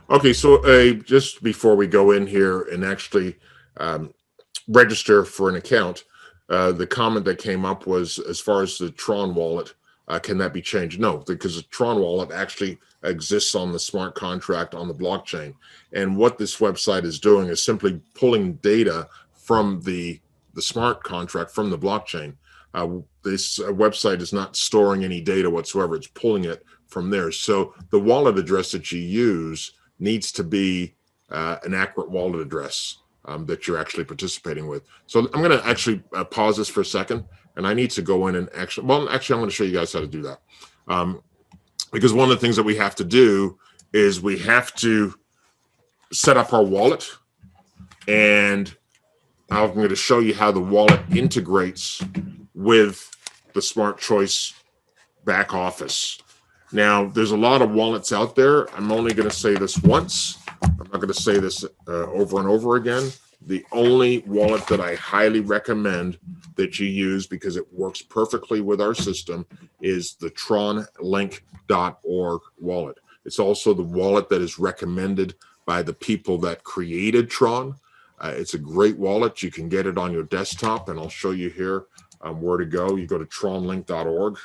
Okay, so just before we go in here and actually um, register for an account, the comment that came up was as far as the Tron wallet, can that be changed? No, because the Tron wallet actually exists on the smart contract on the blockchain. And what this website is doing is simply pulling data from the smart contract from the blockchain. This website is not storing any data whatsoever. It's pulling it from there. So the wallet address that you use needs to be an accurate wallet address that you're actually participating with. So I'm going to actually pause this for a second, and I need to go in and actually, I'm going to show you guys how to do that. Because one of the things that we have to do is we have to set up our wallet, and I'm going to show you how the wallet integrates with the Smart Choice back office. Now, there's a lot of wallets out there. I'm only going to say this once. I'm not going to say this over and over again. The only wallet that I highly recommend that you use because it works perfectly with our system is the TronLink.org wallet. It's also the wallet that is recommended by the people that created Tron. It's a great wallet. You can get it on your desktop, and I'll show you here where to go. You go to tronlink.org.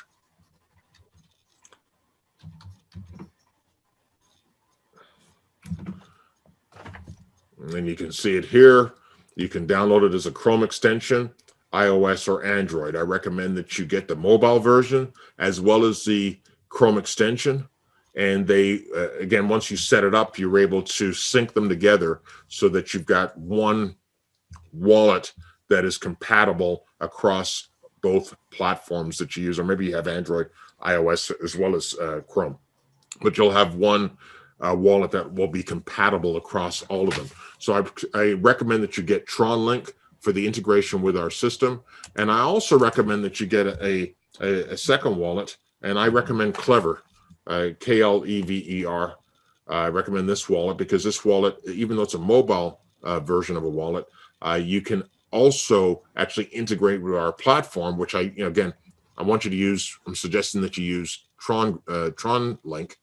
And then you can see it here. You can download it as a Chrome extension, iOS or Android. I recommend that you get the mobile version as well as the Chrome extension. And they, again, once you set it up, you're able to sync them together so that you've got one wallet that is compatible across both platforms that you use, or maybe you have Android, iOS, as well as Chrome. But you'll have one wallet that will be compatible across all of them. So I recommend that you get TronLink for the integration with our system. And I also recommend that you get a second wallet, and I recommend Clever, Klever. I recommend this wallet because this wallet, even though it's a mobile version of a wallet, you can also actually integrate with our platform, which again, I want you to use. I'm suggesting that you use TronLink.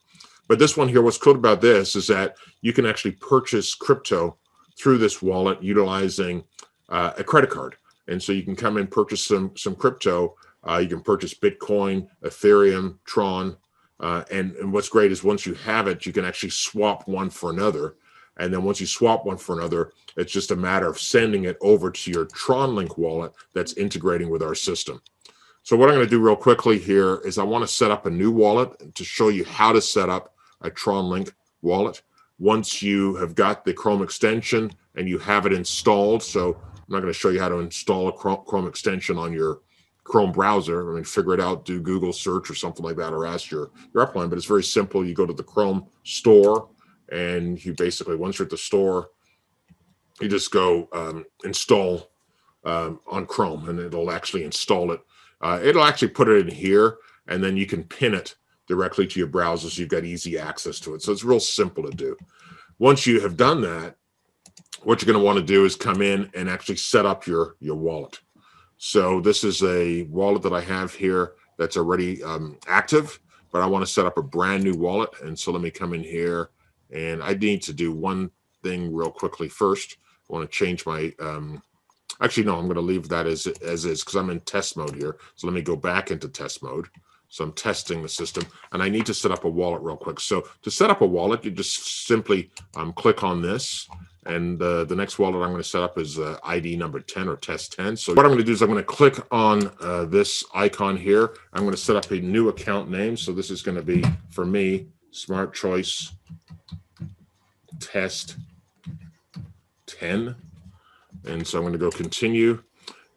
But this one here, what's cool about this is that you can actually purchase crypto through this wallet utilizing a credit card. And so you can come and purchase some crypto. You can purchase Bitcoin, Ethereum, Tron. And what's great is once you have it, you can actually swap one for another. And then once you swap one for another, it's just a matter of sending it over to your TronLink wallet that's integrating with our system. So what I'm going to do real quickly here is I want to set up a new wallet to show you how to set up a TronLink wallet. Once you have got the Chrome extension and you have it installed, so I'm not going to show you how to install a Chrome extension on your Chrome browser. I mean, figure it out, do Google search or something like that, or ask your upline. But it's very simple. You go to the Chrome store, and you basically, once you're at the store, you just go install on Chrome, and it'll actually install it. It'll actually put it in here, and then you can pin it directly to your browser, so you've got easy access to it. So it's real simple to do. Once you have done that, what you're going to want to do is come in and actually set up your wallet. So this is a wallet that I have here that's already active, but I want to set up a brand new wallet. And so let me come in here, and I need to do one thing real quickly first. I want to change my actually, no, I'm going to leave that as is because I'm in test mode here. So let me go back into test mode. So I'm testing the system, and I need to set up a wallet real quick. So to set up a wallet, you just simply click on this, and the next wallet I'm going to set up is ID number 10 or test 10. So what I'm going to do is I'm going to click on this icon here. I'm going to set up a new account name. So this is going to be, for me, Smart Choice Test 10. And so I'm going to go continue.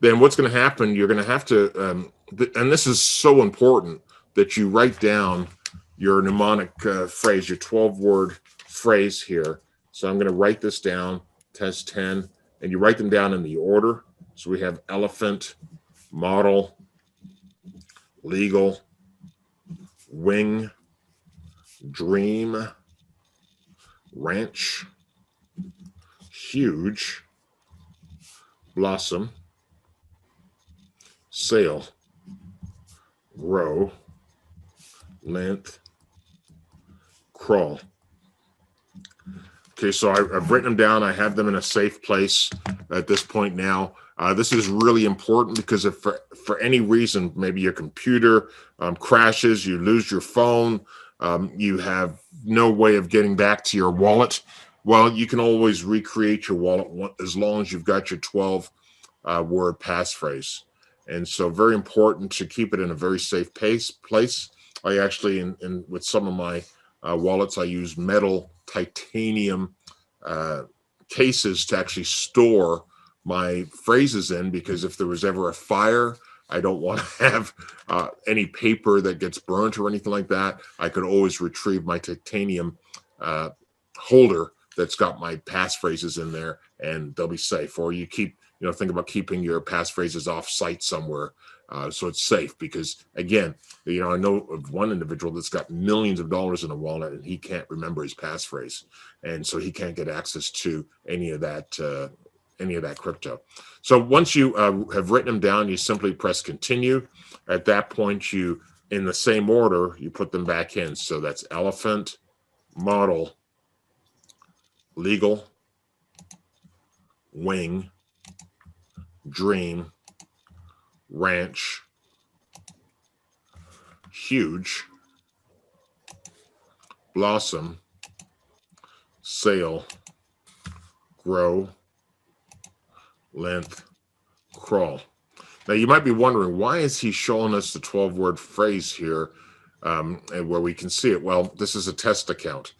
Then what's going to happen, you're going to have to, and this is so important, that you write down your mnemonic phrase, your 12-word phrase here. So I'm going to write this down, test 10, and you write them down in the order. So we have elephant, model, legal, wing, dream, ranch, huge, blossom, sail, row, length, crawl. Okay, so I've written them down. I have them in a safe place at this point now. This is really important because if for any reason, maybe your computer crashes, you lose your phone, you have no way of getting back to your wallet, well, you can always recreate your wallet as long as you've got your 12-word passphrase. And so very important to keep it in a very safe place. I actually, with some of my wallets, I use metal titanium cases to actually store my phrases in, because if there was ever a fire, I don't want to have any paper that gets burnt or anything like that. I could always retrieve my titanium holder that's got my passphrases in there, and they'll be safe. Or you keep, think about keeping your passphrases off site somewhere, so it's safe. Because again, I know of one individual that's got millions of dollars in a wallet, and he can't remember his passphrase, and so he can't get access to any of that crypto. So once you have written them down, you simply press continue. At that point, you, in the same order, you put them back in. So that's elephant, model, legal, wing, dream, ranch, huge, blossom, sail, grow, length, crawl. Now you might be wondering, why is he showing us the 12-word phrase here, and where we can see it? Well, this is a test account.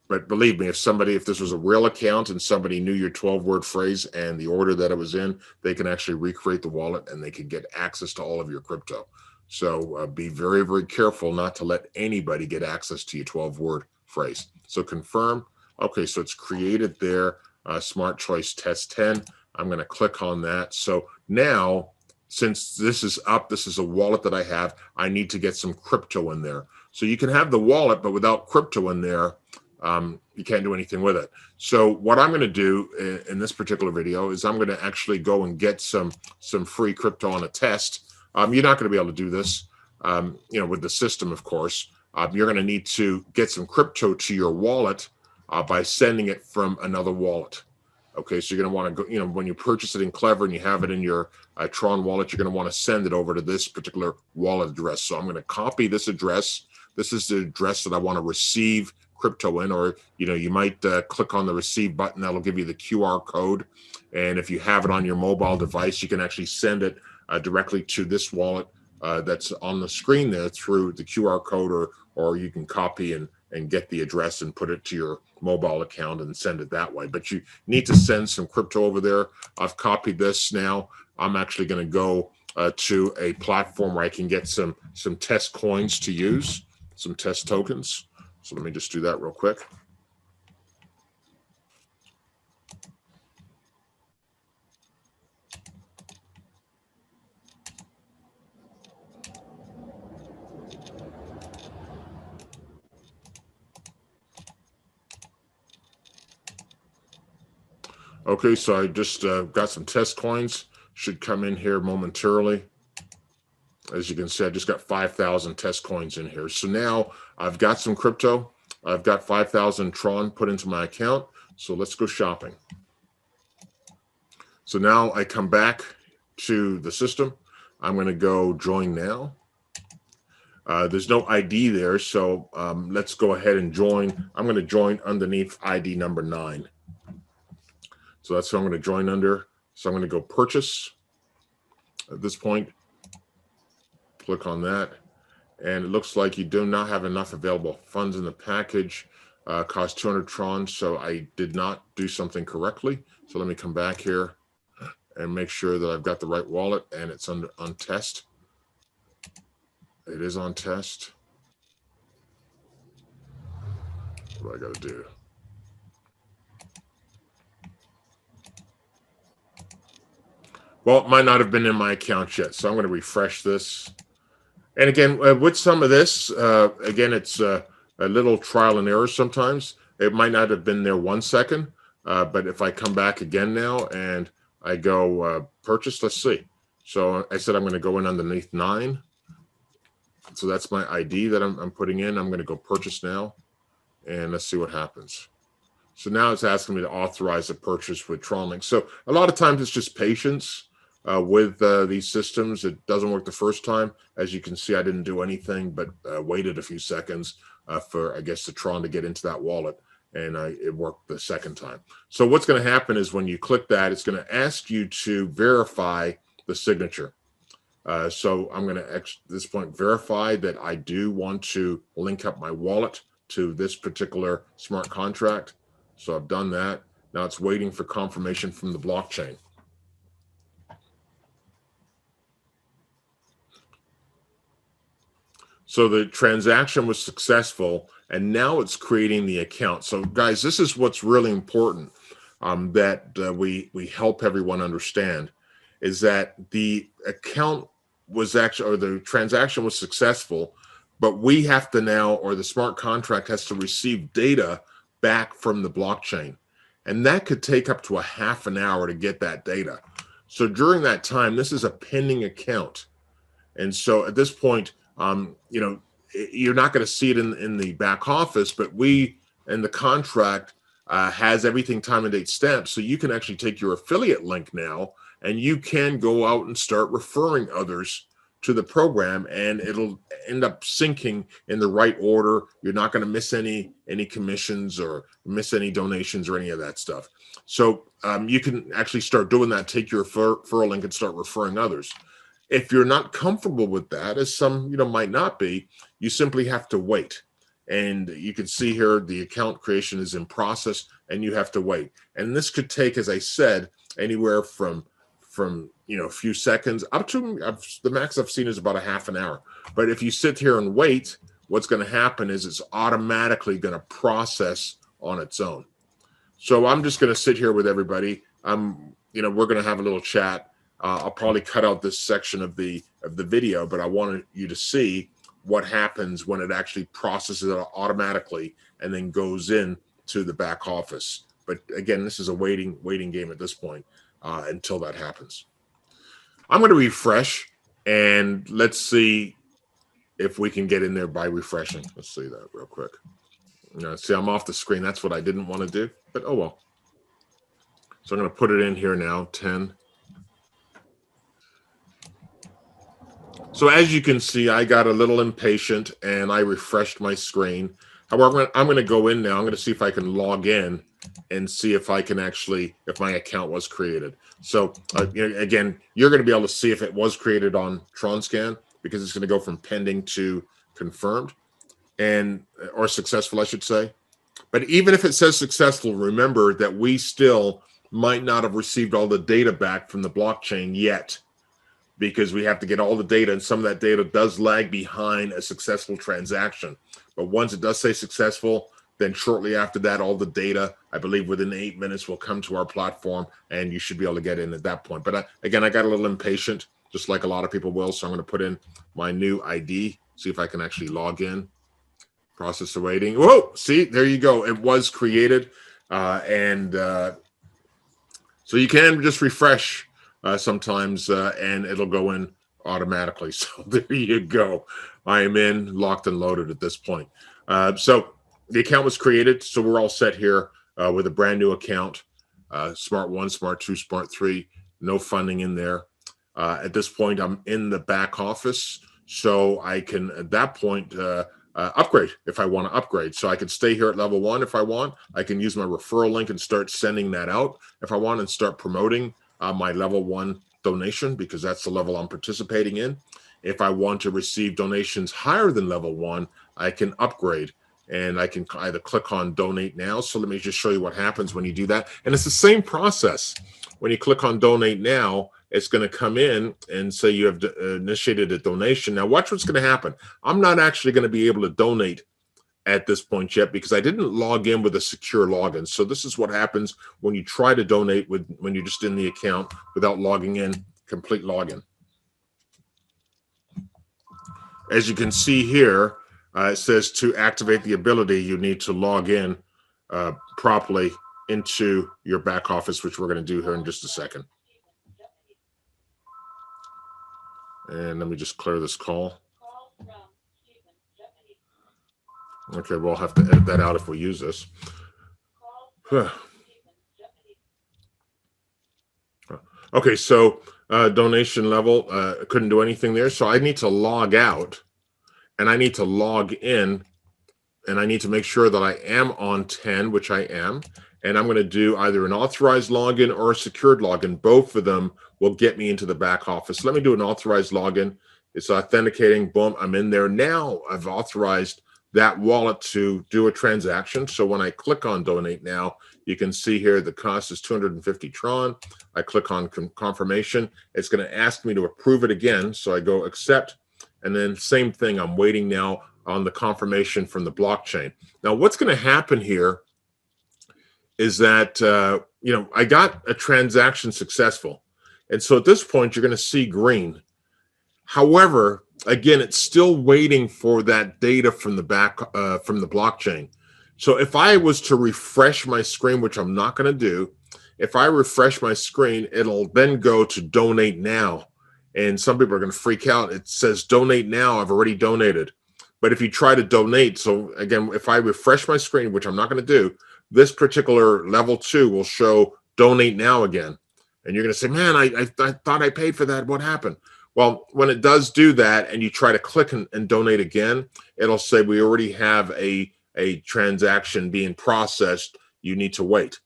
But believe me, if this was a real account and somebody knew your 12-word phrase and the order that it was in, they can actually recreate the wallet and they can get access to all of your crypto. So be very, very careful not to let anybody get access to your 12-word phrase. So confirm. Okay, so it's created there. Smart Choice Test 10. I'm going to click on that. So now, since this is up, this is a wallet that I have, I need to get some crypto in there. So you can have the wallet, but without crypto in there, you can't do anything with it. So what I'm going to do in this particular video is I'm going to actually go and get some free crypto on a test. You're not going to be able to do this, with the system, of course. You're going to need to get some crypto to your wallet by sending it from another wallet. Okay, so you're going to want to go, when you purchase it in Clever and you have it in your Tron wallet, you're going to want to send it over to this particular wallet address. So I'm going to copy this address. This is the address that I want to receive crypto in, or you might click on the receive button. That'll give you the QR code, and if you have it on your mobile device, you can actually send it directly to this wallet that's on the screen there through the QR code, or you can copy and get the address and put it to your mobile account and send it that way. But you need to send some crypto over there. I've copied this now. I'm actually going to go to a platform where I can get some test coins to use, some test tokens. So let me just do that real quick. Okay, so I just got some test coins. Should come in here momentarily. As you can see, I just got 5,000 test coins in here. So now I've got some crypto. I've got 5,000 Tron put into my account. So let's go shopping. So now I come back to the system. I'm going to go join now. There's no ID there, so let's go ahead and join. I'm going to join underneath ID number 9. So that's what I'm going to join under. So I'm going to go purchase at this point. Click on that. And it looks like you do not have enough available funds in the package. Cost 200 Tron, so I did not do something correctly. So let me come back here and make sure that I've got the right wallet, and it's on test. It is on test. What do I got to do? Well, it might not have been in my account yet, so I'm going to refresh this. And again, with some of this, again, it's a little trial and error sometimes. It might not have been there 1 second, but if I come back again now and I go purchase, let's see. So I said I'm going to go in underneath 9. So that's my ID that I'm putting in. I'm going to go purchase now, and let's see what happens. So now it's asking me to authorize a purchase with TronLink. So a lot of times it's just patience with these systems. It doesn't work the first time. As you can see, I didn't do anything but waited a few seconds for, I guess, the Tron to get into that wallet, and it worked the second time. So what's going to happen is when you click that, it's going to ask you to verify the signature. So I'm going to, at this point, verify that I do want to link up my wallet to this particular smart contract. So I've done that. Now it's waiting for confirmation from the blockchain. So the transaction was successful, and now it's creating the account. So guys, this is what's really important that we help everyone understand, is that the account was actually, or the transaction was successful, but we have to now, or the smart contract has to receive data back from the blockchain. And that could take up to a half an hour to get that data. So during that time, this is a pending account. And so at this point, you know, you're not going to see it in the back office, but we, and the contract has everything time and date stamped. So you can actually take your affiliate link now, and you can go out and start referring others to the program, and it'll end up syncing in the right order. You're not going to miss any commissions or miss any donations or any of that stuff. So you can actually start doing that. Take your referral link and start referring others. If you're not comfortable with that, as some might not be, you simply have to wait. And you can see here the account creation is in process, and you have to wait. And this could take, as I said, anywhere from a few seconds up to the max I've seen is about a half an hour. But if you sit here and wait, what's going to happen is it's automatically going to process on its own. So I'm just going to sit here with everybody. We're going to have a little chat. I'll probably cut out this section of the video, but I wanted you to see what happens when it actually processes it automatically and then goes in to the back office. But again, this is a waiting game at this point until that happens. I'm going to refresh, and let's see if we can get in there by refreshing. Let's see that real quick. See, I'm off the screen. That's what I didn't want to do, but oh well. So I'm going to put it in here now, 10. So as you can see, I got a little impatient and I refreshed my screen. However, I'm going to go in now. I'm going to see if I can log in and see if I can actually, if my account was created. So again, you're going to be able to see if it was created on TronScan, because it's going to go from pending to confirmed, or successful, I should say. But even if it says successful, remember that we still might not have received all the data back from the blockchain yet, because we have to get all the data, and some of that data does lag behind a successful transaction. But once it does say successful, then shortly after that, all the data, I believe within 8 minutes, will come to our platform, and you should be able to get in at that point. But again, I got a little impatient, just like a lot of people will, so I'm going to put in my new ID, see if I can actually log in. Process awaiting. Whoa, see, there you go. It was created, so you can just refresh sometimes, and it'll go in automatically. So there you go. I am in, locked and loaded at this point. So the account was created, so we're all set here with a brand new account. Smart 1, Smart 2, Smart 3, no funding in there. At this point, I'm in the back office, so I can, at that point, upgrade if I want to upgrade. So I can stay here at level 1 if I want. I can use my referral link and start sending that out if I want, and start promoting my level 1 donation, because that's the level I'm participating in. If I want to receive donations higher than level 1, I can upgrade, and I can either click on donate now. So let me just show you what happens when you do that. And it's the same process. When you click on donate now, it's going to come in and say you have initiated a donation. Now watch what's going to happen. I'm not actually going to be able to donate at this point yet, because I didn't log in with a secure login. So this is what happens when you try to donate when you're just in the account without logging in, complete login. As you can see here, it says to activate the ability, you need to log in properly into your back office, which we're going to do here in just a second. And let me just clear this call. Okay, we'll have to edit that out if we use this. Okay, so donation level, couldn't do anything there. So I need to log out and I need to log in, and I need to make sure that I am on 10, which I am. And I'm going to do either an authorized login or a secured login. Both of them will get me into the back office. Let me do an authorized login. It's authenticating. Boom, I'm in there. Now I've authorized that wallet to do a transaction. So when I click on donate now, you can see here the cost is 250 Tron. I click on confirmation. It's going to ask me to approve it again. So I go accept. And then same thing, I'm waiting now on the confirmation from the blockchain. Now, what's going to happen here is that, I got a transaction successful. And so at this point, you're going to see green. However, again, it's still waiting for that data from the from the blockchain. So if I was to refresh my screen, which I'm not going to do, if I refresh my screen, it'll then go to donate now. And some people are going to freak out. It says donate now. I've already donated. But if you try to donate, so again, if I refresh my screen, which I'm not going to do, this particular level 2 will show donate now again. And you're going to say, man, I thought I paid for that. What happened? Well, when it does do that and you try to click and donate again, it'll say we already have a transaction being processed. You need to wait.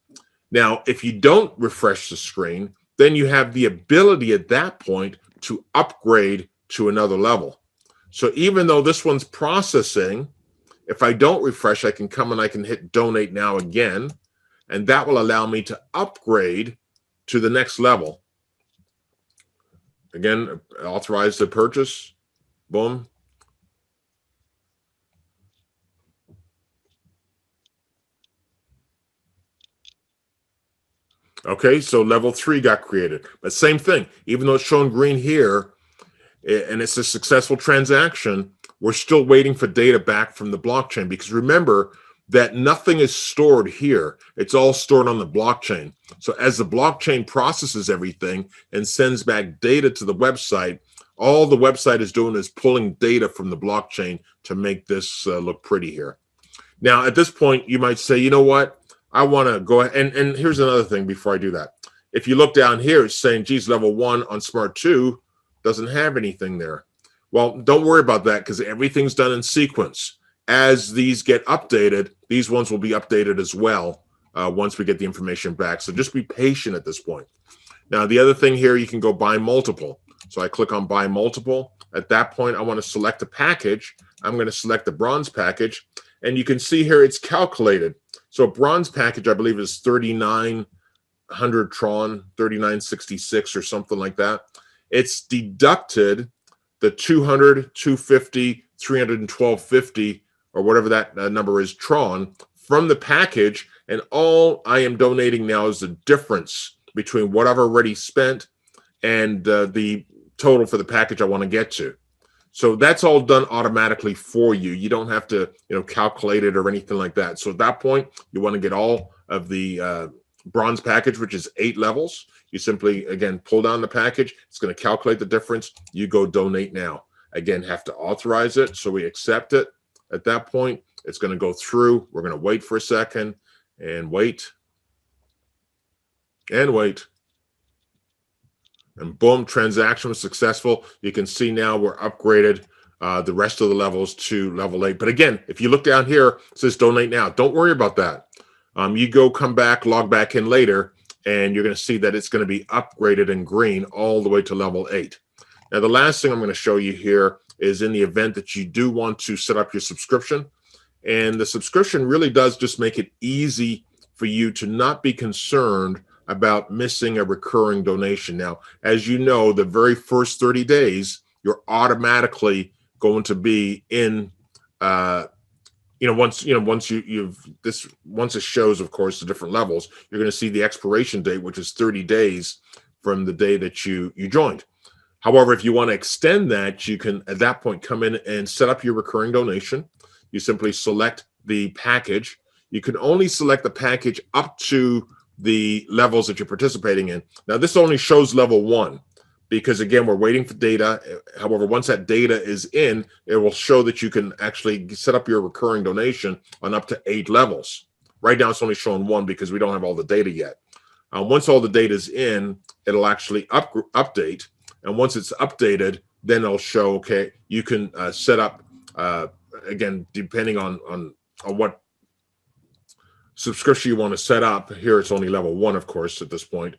Now, if you don't refresh the screen, then you have the ability at that point to upgrade to another level. So even though this one's processing, if I don't refresh, I can come and I can hit donate now again, and that will allow me to upgrade to the next level. Again, authorize the purchase, boom. Okay, so level 3 got created. But same thing, even though it's showing green here, and it's a successful transaction, we're still waiting for data back from the blockchain, because remember that nothing is stored here. It's all stored on the blockchain. So as the blockchain processes everything and sends back data to the website, all the website is doing is pulling data from the blockchain to make this look pretty here. Now, at this point, you might say, you know what? I want to go ahead. And here's another thing before I do that. If you look down here, it's saying, geez, level 1 on Smart 2 doesn't have anything there. Well, don't worry about that, because everything's done in sequence. As these get updated, these ones will be updated as well once we get the information back. So just be patient at this point. Now, the other thing here, you can go buy multiple. So I click on buy multiple. At that point, I want to select a package. I'm going to select the bronze package. And you can see here it's calculated. So a bronze package, I believe, is 3,900 Tron, 3,966 or something like that. It's deducted the 200, 250, 312.50, or whatever that number is, Tron, from the package. And all I am donating now is the difference between what I've already spent and the total for the package I want to get to. So that's all done automatically for you. You don't have to, calculate it or anything like that. So at that point, you want to get all of the bronze package, which is 8 levels. You simply, again, pull down the package. It's going to calculate the difference. You go donate now. Again, have to authorize it. So we accept it. At that point, it's going to go through. We're going to wait for a second and wait and wait. And boom, transaction was successful. You can see now we're upgraded the rest of the levels to level 8. But again, if you look down here, it says donate now. Don't worry about that. You go come back, log back in later, and you're going to see that it's going to be upgraded in green all the way to level 8. Now, the last thing I'm going to show you here is in the event that you do want to set up your subscription. And the subscription really does just make it easy for you to not be concerned about missing a recurring donation. Now, as you know, the very first 30 days, you're automatically going to be in, once it shows, of course, the different levels, you're going to see the expiration date, which is 30 days from the day that you joined. However, if you want to extend that, you can at that point come in and set up your recurring donation. You simply select the package. You can only select the package up to the levels that you're participating in. Now, this only shows level 1 because, again, we're waiting for data. However, once that data is in, it will show that you can actually set up your recurring donation on up to 8 levels, Right now, it's only showing one because we don't have all the data yet. Once all the data is in, it'll actually update. And once it's updated, then it'll show, okay, you can set up, again, depending on what subscription you want to set up. Here, it's only level 1, of course, at this point.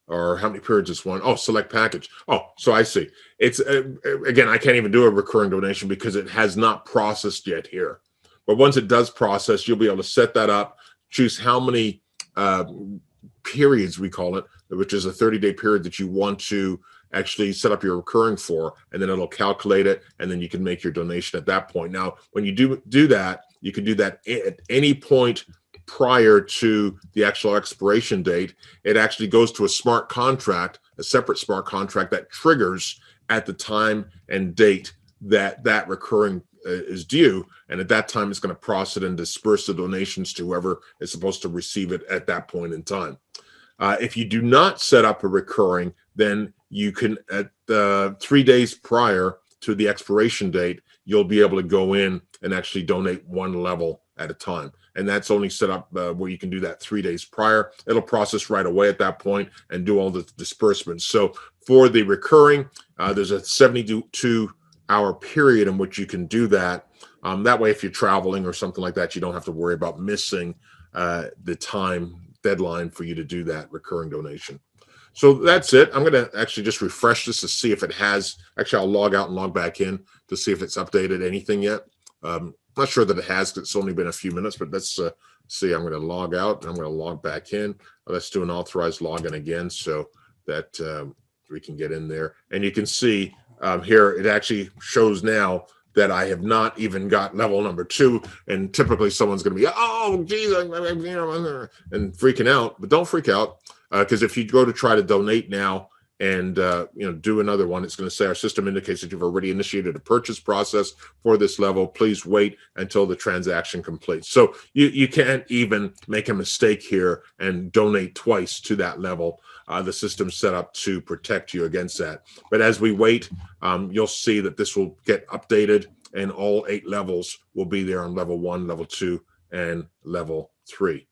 Or how many periods is one? Oh, select package. Oh, so I see. It's, again, I can't even do a recurring donation because it has not processed yet here. But once it does process, you'll be able to set that up, choose how many periods, we call it, which is a 30-day period that you want to actually set up your recurring for, and then it'll calculate it, and then you can make your donation at that point. Now, when you do that, you can do that at any point prior to the actual expiration date. It actually goes to a smart contract, a separate smart contract that triggers at the time and date that recurring is due, and at that time it's going to process it and disperse the donations to whoever is supposed to receive it at that point in time. If you do not set up a recurring, then you can, at 3 days prior to the expiration date, you'll be able to go in and actually donate one level at a time. And that's only set up where you can do that 3 days prior. It'll process right away at that point and do all the disbursements. So for the recurring, there's a 72-hour period in which you can do that. That way, if you're traveling or something like that, you don't have to worry about missing the time deadline for you to do that recurring donation. So that's it. I'm going to actually just refresh this to see if it has. Actually, I'll log out and log back in to see if it's updated anything yet. Not sure that it has, because it's only been a few minutes, but let's see. I'm going to log out and I'm going to log back in. Let's do an authorized login again so that we can get in there. And you can see here, it actually shows now that I have not even got level number 2. And typically someone's going to be, oh, geez, and freaking out. But don't freak out, because if you go to try to donate now and do another one, it's going to say our system indicates that you've already initiated a purchase process for this level. Please wait until the transaction completes. So you can't even make a mistake here and donate twice to that level. The system's set up to protect you against that. But as we wait, you'll see that this will get updated, and all 8 levels will be there on level 1, level 2, and level 3.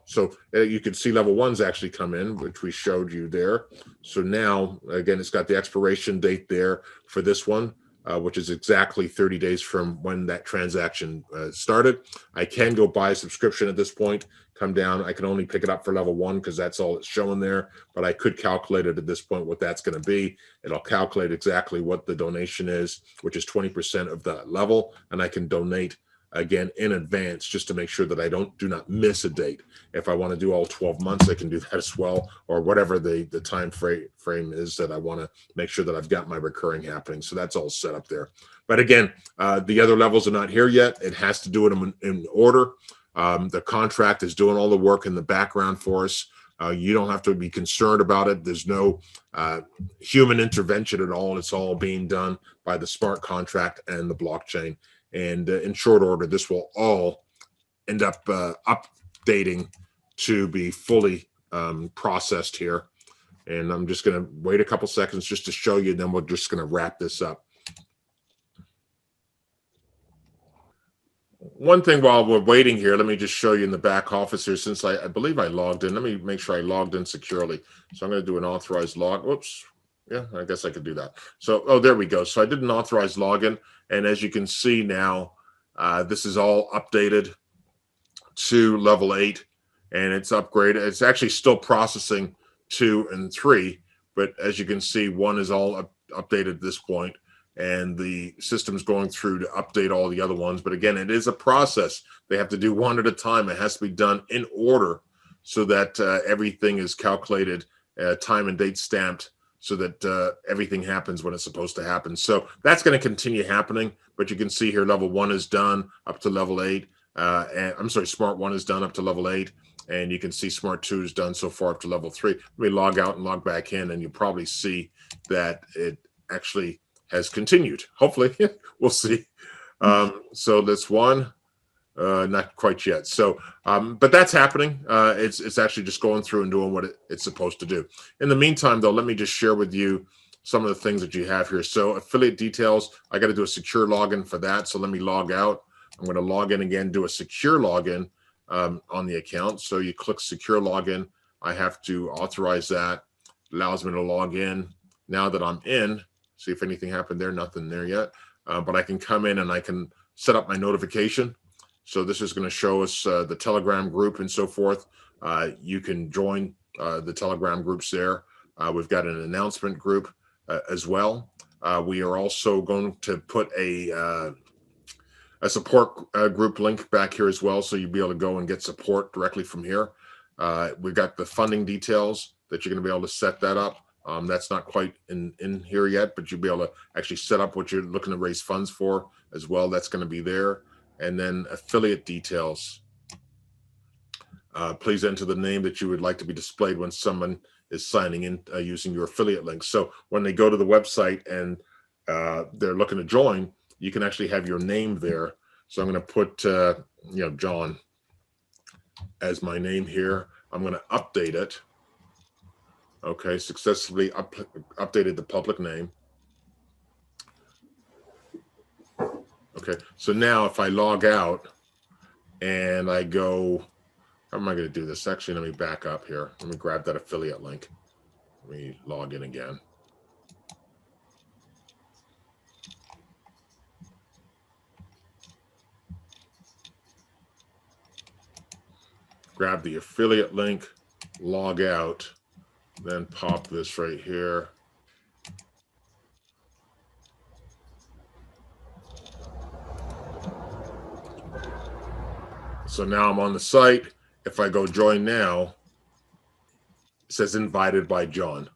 So you can see level 1's actually come in, which we showed you there. So now, again, it's got the expiration date there for this one, which is exactly 30 days from when that transaction started. I can go buy a subscription at this point, come down. I can only pick it up for level 1 because that's all it's showing there, but I could calculate it at this point what that's going to be. It'll calculate exactly what the donation is, which is 20% of that level, and I can donate again in advance just to make sure that I do not miss a date. If I want to do all 12 months, I can do that as well, or whatever the time frame is that I want to make sure that I've got my recurring happening. So that's all set up there. But again, the other levels are not here yet. It has to do it in order. The contract is doing all the work in the background for us. You don't have to be concerned about it. There's no human intervention at all. It's all being done by the smart contract and the blockchain. And in short order, this will all end up updating to be fully processed here. And I'm just going to wait a couple seconds just to show you, and then we're just going to wrap this up. One thing while we're waiting here, let me just show you in the back office here, since I believe I logged in. Let me make sure I logged in securely. So I'm going to do an authorized log. Whoops. Yeah, I guess I could do that. So, oh, there we go. So I did an authorized login. And as you can see now, this is all updated to level 8, and it's upgraded. It's actually still processing 2 and 3, but as you can see, 1 is all updated at this point, and the system's going through to update all the other ones. But again, it is a process. They have to do one at a time. It has to be done in order so that everything is calculated, time and date stamped, so that everything happens when it's supposed to happen. So that's going to continue happening. But you can see here, level 1 is done up to level 8. And I'm sorry, Smart 1 is done up to level 8. And you can see Smart 2 is done so far up to level 3. Let me log out and log back in, and you'll probably see that it actually has continued. Hopefully, we'll see. So that's 1. Not quite yet. So, but that's happening. It's actually just going through and doing what it's supposed to do. In the meantime, though, let me just share with you some of the things that you have here. So affiliate details, I got to do a secure login for that. So let me log out. I'm going to log in again, do a secure login. on the account. So you click secure login. I have to authorize that. Allows me to log in. Now that I'm in, see if anything happened there. Nothing there yet. But I can come in and I can set up my notification. So this is going to show us the Telegram group and so forth. You can join the Telegram groups there. We've got an announcement group as well. We are also going to put a support group link back here as well, so you'll be able to go and get support directly from here. We've got the funding details that you're going to be able to set that up. That's not quite in here yet, but you'll be able to actually set up what you're looking to raise funds for as well. That's going to be there. And then affiliate details. Please enter the name that you would like to be displayed when someone is signing in using your affiliate link. So when they go to the website and they're looking to join, you can actually have your name there. So I'm going to put, John as my name here. I'm going to update it. Okay, successfully updated the public name. Okay, so now if I log out and I go, how am I going to do this? Actually, let me back up here. Let me grab that affiliate link. Let me log in again. Grab the affiliate link, log out, then pop this right here. So now I'm on the site. If I go join now, it says invited by John.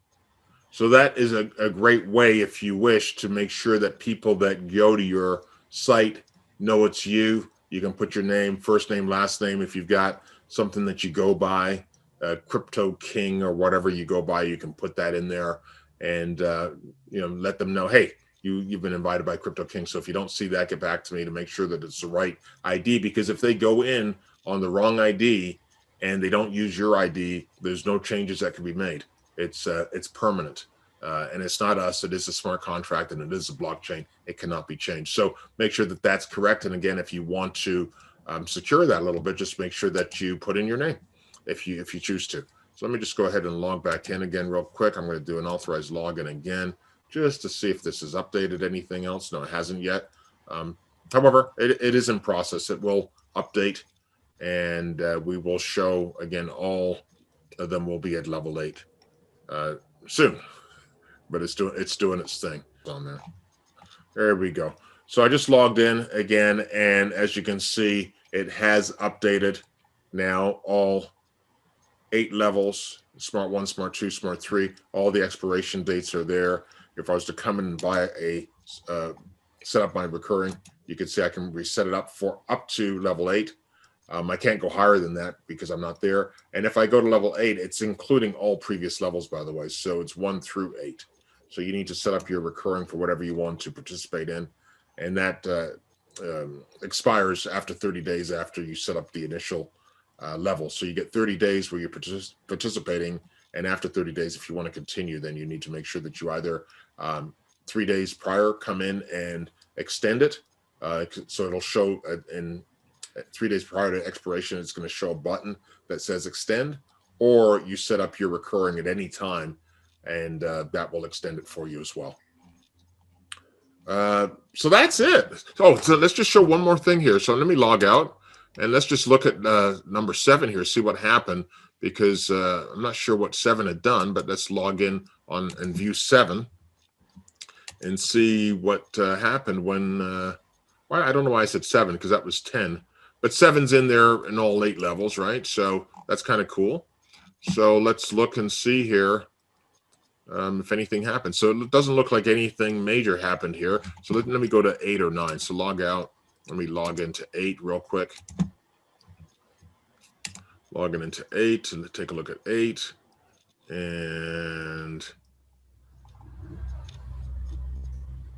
So that is a great way, if you wish, to make sure that people that go to your site know it's you. You can put your name, first name, last name. If you've got something that you go by, Crypto King or whatever you go by, you can put that in there and let them know, hey, you've been invited by Crypto King. So if you don't see that, get back to me to make sure that it's the right ID, because if they go in on the wrong ID and they don't use your ID, there's no changes that can be made. It's permanent, and it's not us. It is a smart contract, and it is a blockchain. It cannot be changed. So make sure that that's correct. And again, if you want to secure that a little bit, just make sure that you put in your name if you choose to. So let me just go ahead and log back in again real quick. I'm going to do an authorized login again just to see if this has updated anything else. No, it hasn't yet. However, it is in process. It will update, and we will show again all of them will be at level 8 soon. But it's doing its thing on there. There we go. So I just logged in again, and as you can see, it has updated now all 8 levels, Smart 1, Smart 2, Smart 3. All the expiration dates are there. If I was to come in and buy set up my recurring, you can see I can reset it up for up to level 8. I can't go higher than that because I'm not there. And if I go to level 8, it's including all previous levels, by the way. So it's 1 through 8. So you need to set up your recurring for whatever you want to participate in. And that expires after 30 days after you set up the initial level. So you get 30 days where you're participating. And after 30 days, if you want to continue, then you need to make sure that you either 3 days prior come in and extend it. So it'll show in 3 days prior to expiration, it's going to show a button that says extend, or you set up your recurring at any time, and that will extend it for you as well. So that's it. Oh, so let's just show one more thing here. So let me log out, and let's just look at number 7 here, see what happened, because I'm not sure what 7 had done, but let's log in and view 7 and see what happened when, well, I don't know why I said 7, because that was 10. But 7's in there in all 8 levels, right? So that's kind of cool. So let's look and see here if anything happened. So it doesn't look like anything major happened here. So let me go to 8 or 9. So log out. Let me log into 8 real quick. Logging into 8 and take a look at 8. And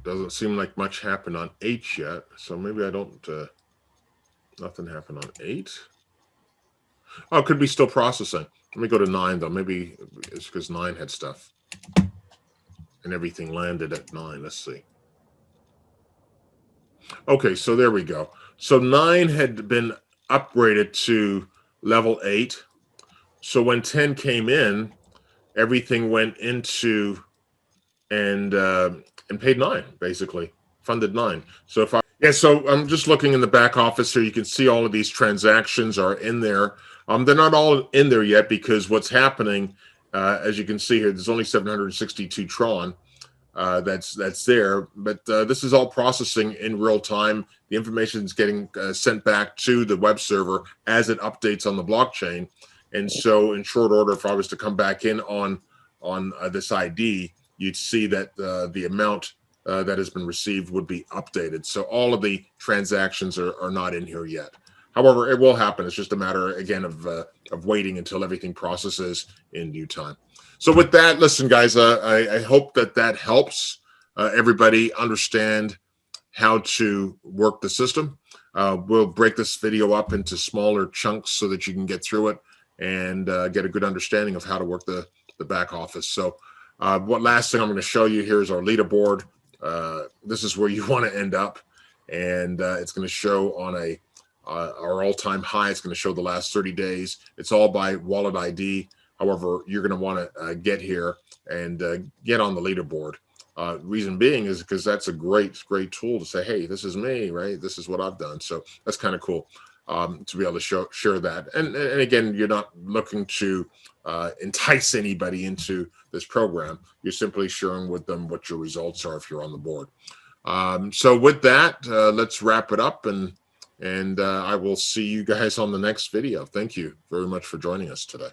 doesn't seem like much happened on 8 yet. So maybe I don't... nothing happened on 8. Oh, it could be still processing. Let me go to 9, though. Maybe it's because 9 had stuff. And everything landed at 9. Let's see. Okay, so there we go. So 9 had been upgraded to level 8. So when 10 came in, everything went into and paid 9, basically funded 9. So if I so I'm just looking in the back office here. You can see all of these transactions are in there. They're not all in there yet because what's happening, as you can see here, there's only 762 Tron. That's there, but this is all processing in real time. The information is getting sent back to the web server as it updates on the blockchain. And so in short order, if I was to come back in on this ID, you'd see that the amount that has been received would be updated. So all of the transactions are not in here yet. However, it will happen. It's just a matter, again, of waiting until everything processes in due time. So with that, listen, guys, I hope that helps everybody understand how to work the system. We'll break this video up into smaller chunks so that you can get through it and get a good understanding of how to work the back office. So what last thing I'm going to show you here is our leaderboard. This is where you want to end up, and it's going to show on our all-time high. It's going to show the last 30 days. It's all by wallet ID. However, you're going to want to get here and get on the leaderboard. Reason being is because that's a great tool to say, hey, this is me, right? This is what I've done. So that's kind of cool to be able to share that. And again, you're not looking to entice anybody into this program. You're simply sharing with them what your results are if you're on the board. So with that, let's wrap it up, and I will see you guys on the next video. Thank you very much for joining us today.